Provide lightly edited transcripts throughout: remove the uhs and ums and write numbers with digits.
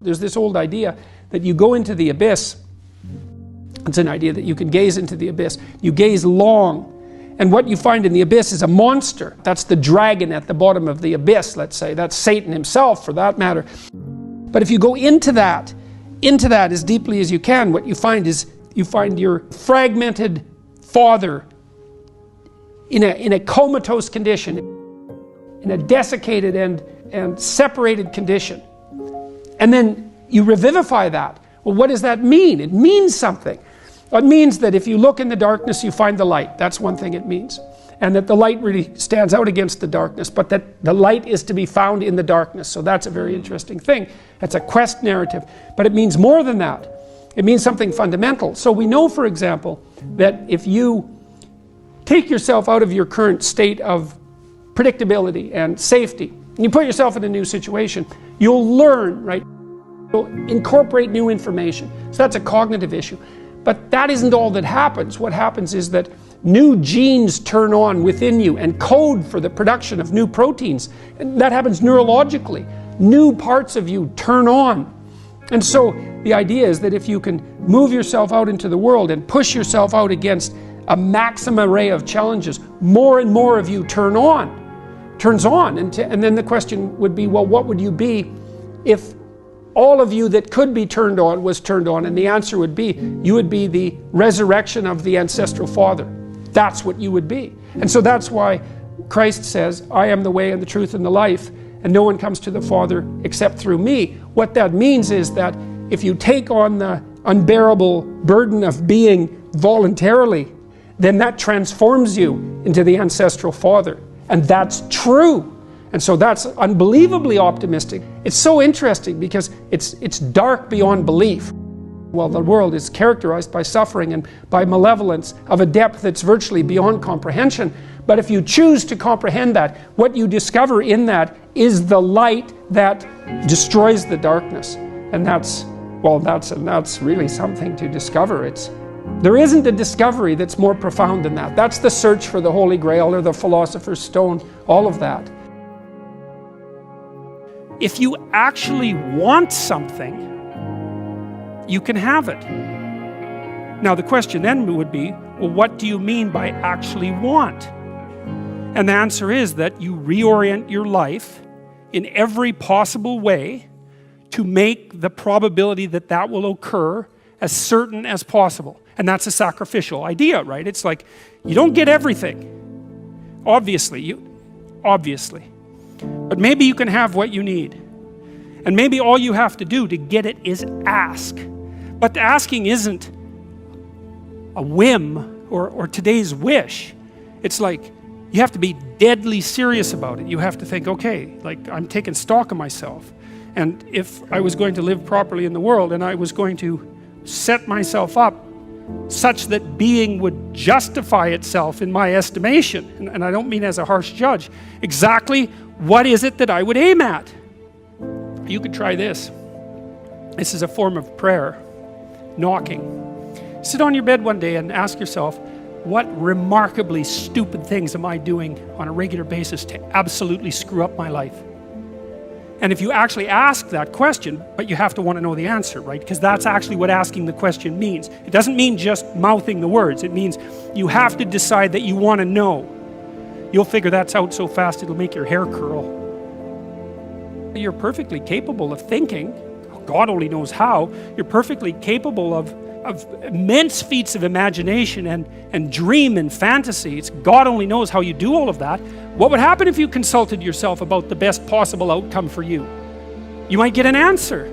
There's this old idea that you go into the abyss. It's an idea that you can gaze into the abyss. You gaze long, and what you find in the abyss is a monster. That's the dragon at the bottom of the abyss, let's say. That's Satan himself, for that matter. But if you go into that as deeply as you can, what you find is you find your fragmented father in a comatose condition, in a desiccated and separated condition. And then you revivify that. Well, what does that mean? It means something. It means that if you look in the darkness, you find the light. That's one thing it means. And that the light really stands out against the darkness, but that the light is to be found in the darkness. So that's a very interesting thing. That's a quest narrative. But it means more than that. It means something fundamental. So we know, for example, that if you take yourself out of your current state of predictability and safety, and you put yourself in a new situation, you'll learn, right? You'll incorporate new information. So that's a cognitive issue. But that isn't all that happens. What happens is that new genes turn on within you and code for the production of new proteins. And that happens neurologically. New parts of you turn on. And so the idea is that if you can move yourself out into the world and push yourself out against a maximum array of challenges, more and more of you turns on. And then the question would be, well, what would you be if all of you that could be turned on was turned on? And the answer would be, you would be the resurrection of the ancestral father. That's what you would be. And so that's why Christ says, I am the way and the truth and the life, and no one comes to the Father except through me. What that means is that if you take on the unbearable burden of being voluntarily, then that transforms you into the ancestral father. And that's true. And so that's unbelievably optimistic. It's so interesting because it's dark beyond belief. Well, the world is characterized by suffering and by malevolence of a depth that's virtually beyond comprehension. But if you choose to comprehend that, what you discover in that is the light that destroys the darkness. And that's really something to discover. There isn't a discovery that's more profound than that. That's the search for the Holy Grail or the Philosopher's Stone, all of that. If you actually want something, you can have it. Now the question then would be, well, what do you mean by actually want? And the answer is that you reorient your life in every possible way to make the probability that that will occur as certain as possible. And that's a sacrificial idea, right? It's like, you don't get everything. Obviously. But maybe you can have what you need. And maybe all you have to do to get it is ask. But the asking isn't a whim or today's wish. It's like, you have to be deadly serious about it. You have to think, okay, like I'm taking stock of myself. And if I was going to live properly in the world and I was going to set myself up such that being would justify itself in my estimation, and I don't mean as a harsh judge, exactly what is it that I would aim at? You could try this. This is a form of prayer, knocking. Sit on your bed one day and ask yourself, what remarkably stupid things am I doing on a regular basis to absolutely screw up my life? And if you actually ask that question, but you have to want to know the answer, right? Because that's actually what asking the question means. It doesn't mean just mouthing the words. It means you have to decide that you want to know. You'll figure that's out so fast it'll make your hair curl. You're perfectly capable of thinking. God only knows how. You're perfectly capable of immense feats of imagination and dream and fantasy. It's God only knows how you do all of that. What would happen if you consulted yourself about the best possible outcome for you? You might get an answer.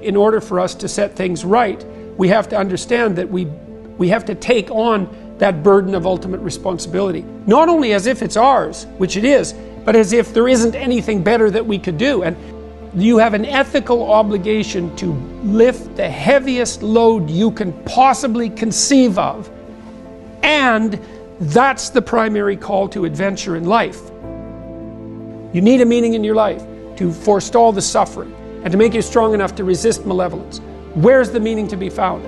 In order for us to set things right, we have to understand that we have to take on that burden of ultimate responsibility. Not only as if it's ours, which it is, but as if there isn't anything better that we could do. And you have an ethical obligation to lift the heaviest load you can possibly conceive of. And that's the primary call to adventure in life. You need a meaning in your life to forestall the suffering and to make you strong enough to resist malevolence. Where's the meaning to be found?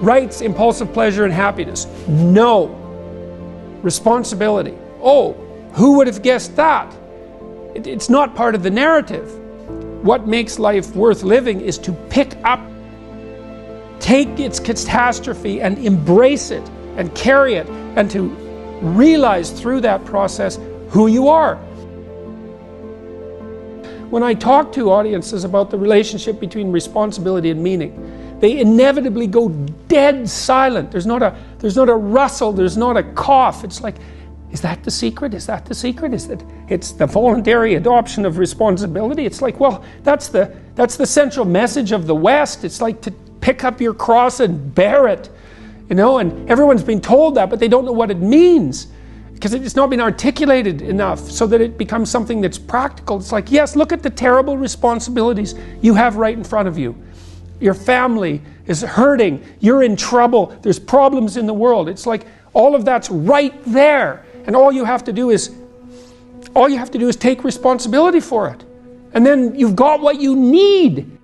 Rights, impulsive pleasure, and happiness? No. Responsibility? Oh, who would have guessed that? It's not part of the narrative. what makes life worth living is to pick up, take its catastrophe and embrace it and carry it, and to realize through that process who you are. When I talk to audiences about the relationship between responsibility and meaning, they inevitably go dead silent. There's not a rustle, there's not a cough. It's like, is that the secret? Is that the secret? It's the voluntary adoption of responsibility? It's like, well, that's the central message of the West. It's like to pick up your cross and bear it, and everyone's been told that, but they don't know what it means, because it's not been articulated enough so that it becomes something that's practical. It's like, yes, look at the terrible responsibilities you have right in front of you. Your family is hurting, you're in trouble, there's problems in the world. It's like all of that's right there, and all you have to do is take responsibility for it, and then you've got what you need.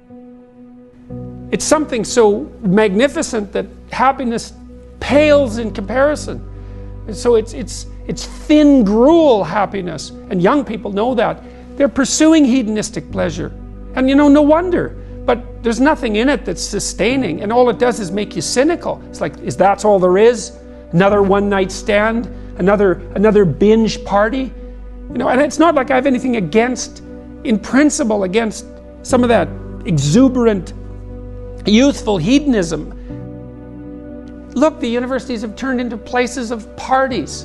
It's something so magnificent that happiness pales in comparison. And so it's thin gruel happiness, and young people know that. They're pursuing hedonistic pleasure, and no wonder. But there's nothing in it that's sustaining, and all it does is make you cynical. It's like, is that all there is? Another one-night stand? Another binge party? And it's not like I have anything in principle, against some of that exuberant, youthful hedonism. Look, the universities have turned into places of parties.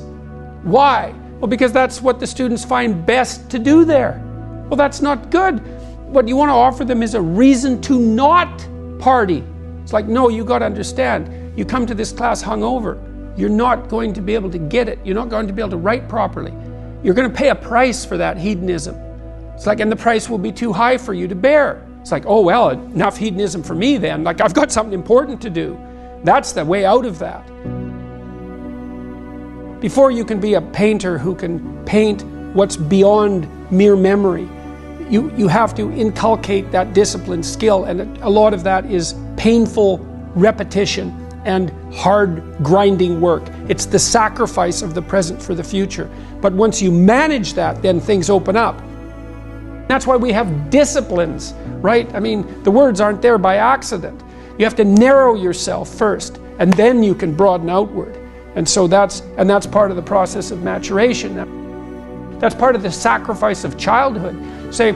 Why? Well, because that's what the students find best to do there. Well, that's not good. What you want to offer them is a reason to not party. It's like, no, you got to understand, you come to this class hungover, you're not going to be able to get it. You're not going to be able to write properly. You're going to pay a price for that hedonism. It's like, and the price will be too high for you to bear. It's like, oh, well, enough hedonism for me then. Like, I've got something important to do. That's the way out of that. Before you can be a painter who can paint what's beyond mere memory, you have to inculcate that discipline, skill, and a lot of that is painful repetition and hard grinding work. It's the sacrifice of the present for the future. But once you manage that, then things open up. That's why we have disciplines, right? I mean, the words aren't there by accident. You have to narrow yourself first, and then you can broaden outward. And so that's part of the process of maturation. That's part of the sacrifice of childhood. Say,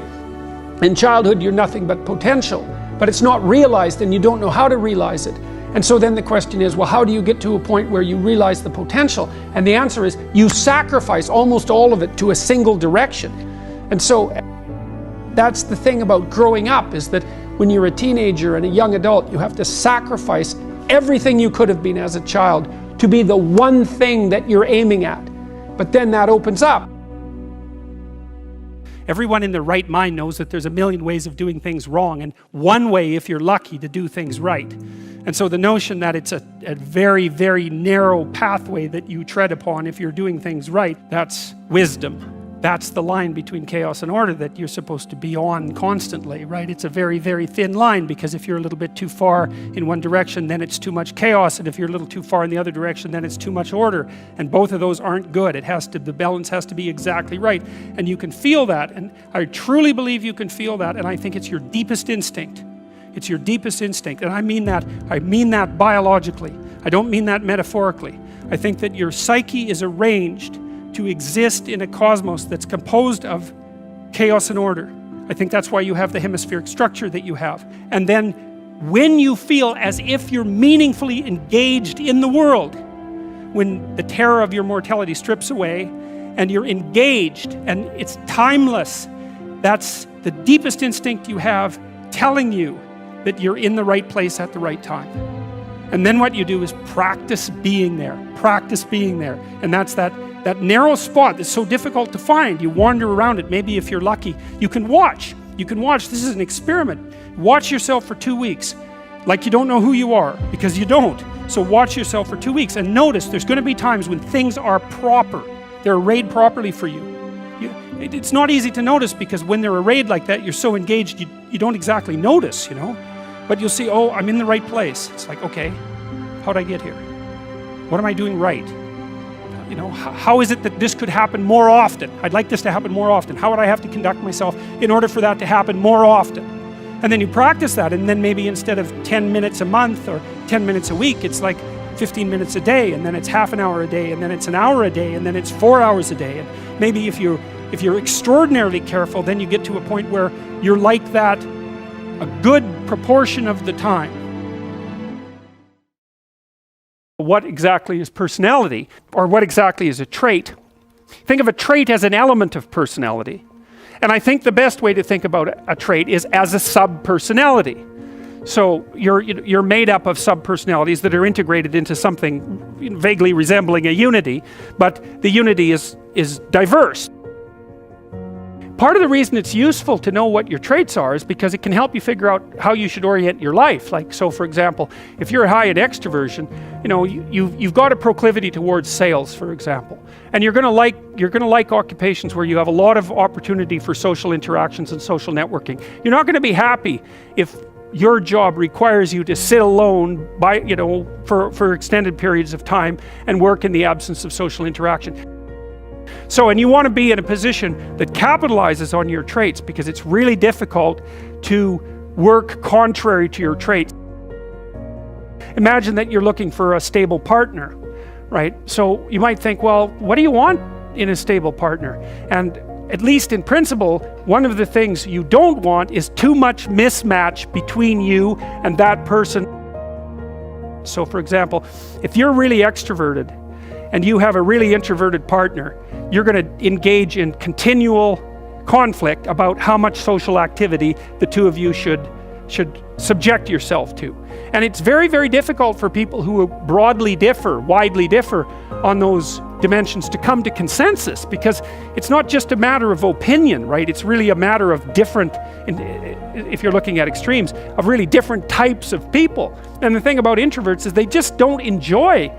in childhood you're nothing but potential, but it's not realized and you don't know how to realize it. And so then the question is, well, how do you get to a point where you realize the potential? And the answer is, you sacrifice almost all of it to a single direction. And so that's the thing about growing up, is that when you're a teenager and a young adult, you have to sacrifice everything you could have been as a child to be the one thing that you're aiming at. But then that opens up. Everyone in their right mind knows that there's a million ways of doing things wrong, and one way, if you're lucky, to do things right. And so the notion that it's a very, very narrow pathway that you tread upon if you're doing things right, that's wisdom. That's the line between chaos and order that you're supposed to be on constantly, right? It's a very, very thin line, because if you're a little bit too far in one direction, then it's too much chaos, and if you're a little too far in the other direction, then it's too much order, and both of those aren't good. The balance has to be exactly right, and you can feel that, and I truly believe you can feel that, and I think it's your deepest instinct. It's your deepest instinct, and I mean that biologically. I don't mean that metaphorically. I think that your psyche is arranged to exist in a cosmos that's composed of chaos and order. I think that's why you have the hemispheric structure that you have. And then when you feel as if you're meaningfully engaged in the world, when the terror of your mortality strips away and you're engaged and it's timeless, that's the deepest instinct you have telling you that you're in the right place at the right time. And then what you do is practice being there. And that's that narrow spot that's so difficult to find. You wander around it. Maybe if you're lucky, you can watch. This is an experiment. Watch yourself for 2 weeks. Like you don't know who you are, because you don't. So watch yourself for 2 weeks and notice there's going to be times when things are proper. They're arrayed properly for you. It's not easy to notice, because when they're arrayed like that, you're so engaged, you don't exactly notice, But you'll see, oh, I'm in the right place. It's like, okay, how'd I get here? What am I doing right? you know, how is it that this could happen more often? I'd like this to happen more often. How would I have to conduct myself in order for that to happen more often? And then you practice that, and then maybe instead of 10 minutes a month or 10 minutes a week, it's like 15 minutes a day, and then it's half an hour a day, and then it's an hour a day, and then it's 4 hours a day. And maybe if you're extraordinarily careful, then you get to a point where you're like that a good proportion of the time. What exactly is personality, or what exactly is a trait? Think of a trait as an element of personality. And I think the best way to think about a trait is as a sub-personality. So you're made up of sub-personalities that are integrated into something vaguely resembling a unity, but the unity is diverse. Part of the reason it's useful to know what your traits are is because it can help you figure out how you should orient your life. Like, so for example, if you're high in extroversion, you know, you've got a proclivity towards sales, for example, and you're going to like occupations where you have a lot of opportunity for social interactions and social networking. You're not going to be happy if your job requires you to sit alone for extended periods of time and work in the absence of social interaction. So, and you want to be in a position that capitalizes on your traits, because it's really difficult to work contrary to your traits. Imagine that you're looking for a stable partner, right? So you might think, well, what do you want in a stable partner? And at least in principle, one of the things you don't want is too much mismatch between you and that person. So for example, if you're really extroverted and you have a really introverted partner, you're going to engage in continual conflict about how much social activity the two of you should subject yourself to. And it's very, very difficult for people who widely differ on those dimensions to come to consensus, because it's not just a matter of opinion, right? It's really a matter of different, if you're looking at extremes, of really different types of people. And the thing about introverts is they just don't enjoy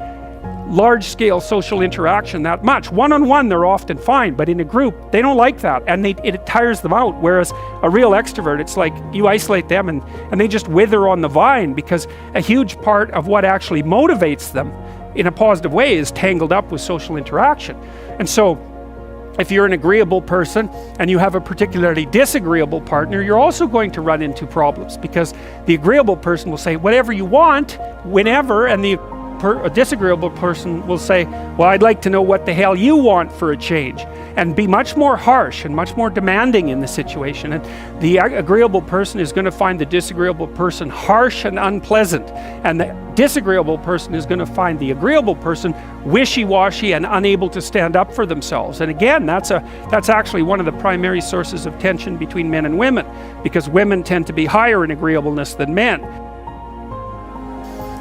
large-scale social interaction that much. One-on-one they're often fine, but in a group they don't like that, and it tires them out. Whereas a real extrovert, it's like you isolate them and they just wither on the vine, because a huge part of what actually motivates them in a positive way is tangled up with social interaction. And so if you're an agreeable person and you have a particularly disagreeable partner, you're also going to run into problems, because the agreeable person will say whatever you want, whenever, and a disagreeable person will say, well, I'd like to know what the hell you want for a change, and be much more harsh and much more demanding in the situation. And the agreeable person is going to find the disagreeable person harsh and unpleasant, and the disagreeable person is going to find the agreeable person wishy-washy and unable to stand up for themselves. And again, that's actually one of the primary sources of tension between men and women, because women tend to be higher in agreeableness than men.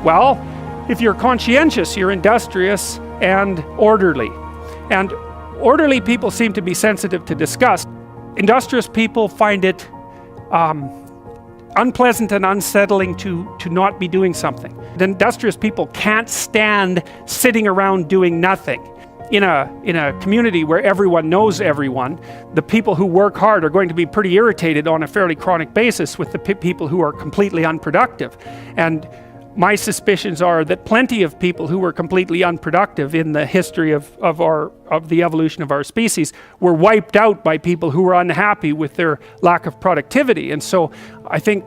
Well, if you're conscientious, you're industrious and orderly. And orderly people seem to be sensitive to disgust. Industrious people find it unpleasant and unsettling to not be doing something. The industrious people can't stand sitting around doing nothing. In a community where everyone knows everyone, the people who work hard are going to be pretty irritated on a fairly chronic basis with the people who are completely unproductive. And my suspicions are that plenty of people who were completely unproductive in the history of the evolution of our species were wiped out by people who were unhappy with their lack of productivity. And so I think,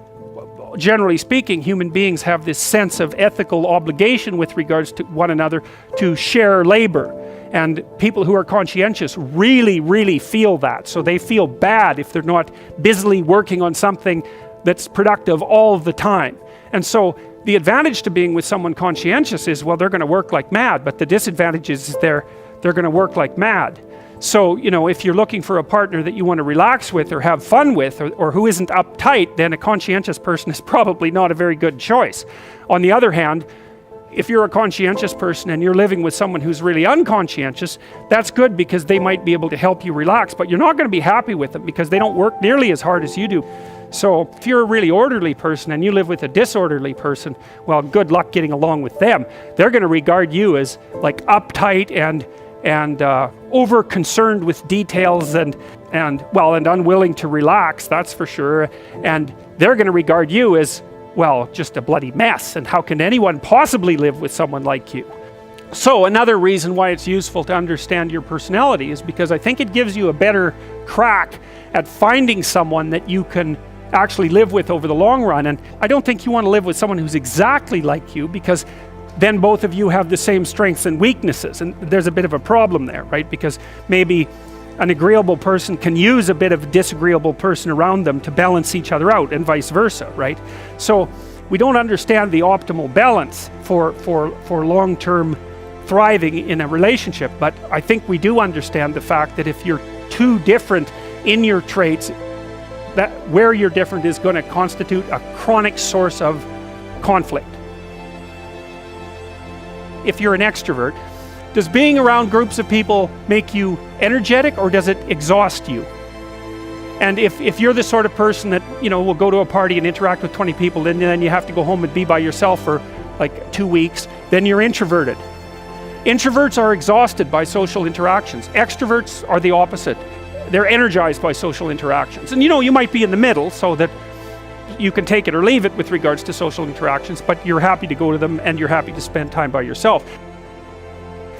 generally speaking, human beings have this sense of ethical obligation with regards to one another to share labor. And people who are conscientious really, really feel that. So they feel bad if they're not busily working on something that's productive all the time. And so the advantage to being with someone conscientious is, well, they're going to work like mad, but the disadvantage is they're going to work like mad. So, you know, if you're looking for a partner that you want to relax with or have fun with, or who isn't uptight, then a conscientious person is probably not a very good choice. On the other hand, if you're a conscientious person and you're living with someone who's really unconscientious, that's good, because they might be able to help you relax, but you're not going to be happy with them because they don't work nearly as hard as you do. So if you're a really orderly person and you live with a disorderly person, well, good luck getting along with them. They're going to regard you as like uptight and over concerned with details and unwilling to relax, that's for sure. And they're going to regard you as, well, just a bloody mess. And how can anyone possibly live with someone like you? So another reason why it's useful to understand your personality is because I think it gives you a better crack at finding someone that you can actually live with over the long run. And I don't think you want to live with someone who's exactly like you, because then both of you have the same strengths and weaknesses, and there's a bit of a problem there, right? Because maybe an agreeable person can use a bit of a disagreeable person around them to balance each other out, and vice versa, right? So we don't understand the optimal balance for long-term thriving in a relationship, but I think we do understand the fact that if you're too different in your traits, that where you're different is going to constitute a chronic source of conflict. If you're an extrovert, does being around groups of people make you energetic, or does it exhaust you? And if you're the sort of person that, you know, will go to a party and interact with 20 people, and then you have to go home and be by yourself for like 2 weeks, then you're introverted. Introverts are exhausted by social interactions. Extroverts are the opposite. They're energized by social interactions. And you know, you might be in the middle, so that you can take it or leave it with regards to social interactions, but you're happy to go to them and you're happy to spend time by yourself.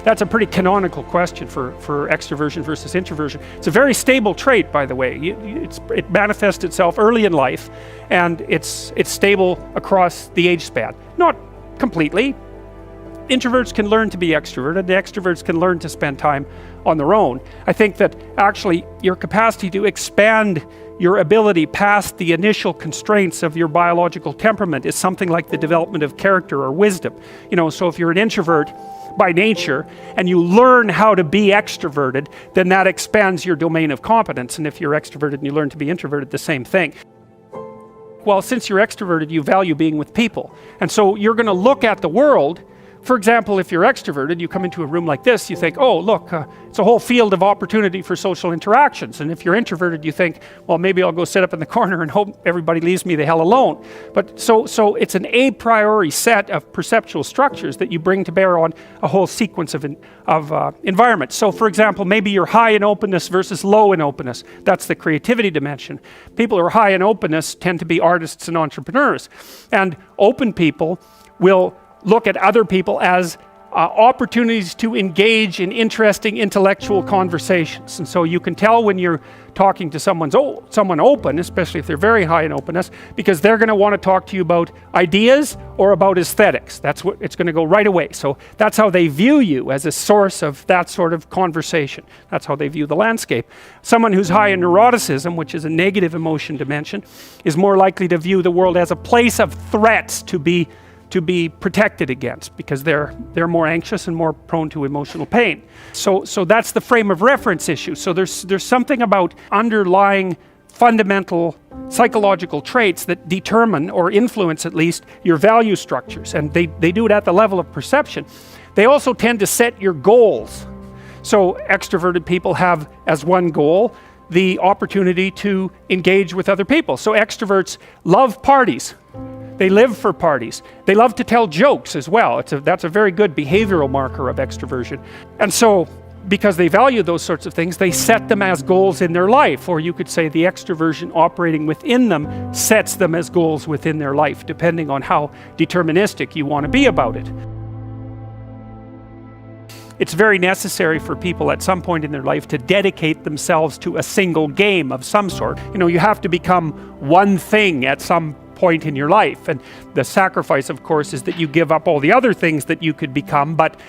That's a pretty canonical question for extroversion versus introversion. It's a very stable trait, by the way. It manifests itself early in life, and it's stable across the age span. Not completely. Introverts can learn to be extroverted, and extroverts can learn to spend time on their own. I think that actually your capacity to expand your ability past the initial constraints of your biological temperament is something like the development of character or wisdom. You know, so if you're an introvert by nature and you learn how to be extroverted, then that expands your domain of competence. And if you're extroverted and you learn to be introverted, the same thing. Well, since you're extroverted, you value being with people. And so you're going to look at the world. For example, if you're extroverted, you come into a room like this, you think, oh, look, it's a whole field of opportunity for social interactions. And if you're introverted, you think, well, maybe I'll go sit up in the corner and hope everybody leaves me the hell alone. But so it's an a priori set of perceptual structures that you bring to bear on a whole sequence of environments. So for example, maybe you're high in openness versus low in openness. That's the creativity dimension. People who are high in openness tend to be artists and entrepreneurs. And open people will look at other people as opportunities to engage in interesting intellectual conversations. And so you can tell when you're talking to someone open, especially if they're very high in openness, because they're going to want to talk to you about ideas or about aesthetics. That's what it's going to go right away. So that's how they view you, as a source of that sort of conversation. That's how they view the landscape. Someone who's high in neuroticism, which is a negative emotion dimension, is more likely to view the world as a place of threats to be protected against, because they're more anxious and more prone to emotional pain. So that's the frame of reference issue. So there's something about underlying fundamental psychological traits that determine, or influence at least, your value structures, and they do it at the level of perception. They also tend to set your goals. So extroverted people have as one goal the opportunity to engage with other people. So extroverts love parties. They live for parties. They love to tell jokes as well. That's a very good behavioral marker of extroversion. And so, because they value those sorts of things, they set them as goals in their life. Or you could say the extroversion operating within them sets them as goals within their life, depending on how deterministic you want to be about it. It's very necessary for people at some point in their life to dedicate themselves to a single game of some sort. You know, you have to become one thing at some point in your life, and the sacrifice, of course, is that you give up all the other things that you could become, but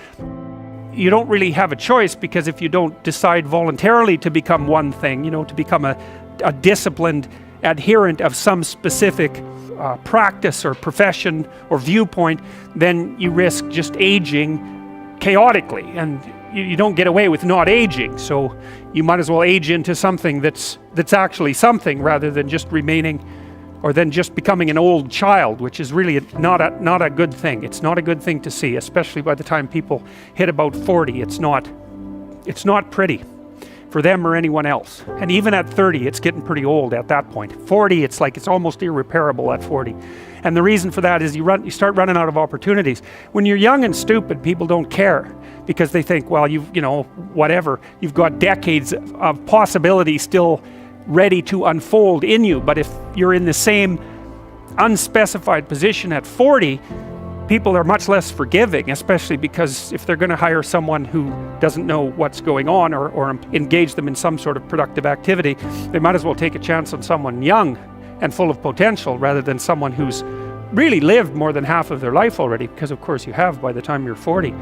you don't really have a choice, because if you don't decide voluntarily to become one thing, you know, to become a disciplined adherent of some specific practice or profession or viewpoint, then you risk just aging chaotically, and you don't get away with not aging. So you might as well age into something that's actually something, rather than just remaining, or then just becoming an old child, which is really not a good thing. It's not a good thing to see, especially by the time people hit about 40. It's not pretty for them or anyone else. And even at 30, it's getting pretty old at that point. 40, it's like it's almost irreparable at 40. And the reason for that is you start running out of opportunities. When you're young and stupid, people don't care, because they think, well, you've got decades of possibility still ready to unfold in you. But if you're in the same unspecified position at 40, people are much less forgiving, especially because if they're going to hire someone who doesn't know what's going on, or engage them in some sort of productive activity, they might as well take a chance on someone young and full of potential rather than someone who's really lived more than half of their life already, because of course you have by the time you're 40.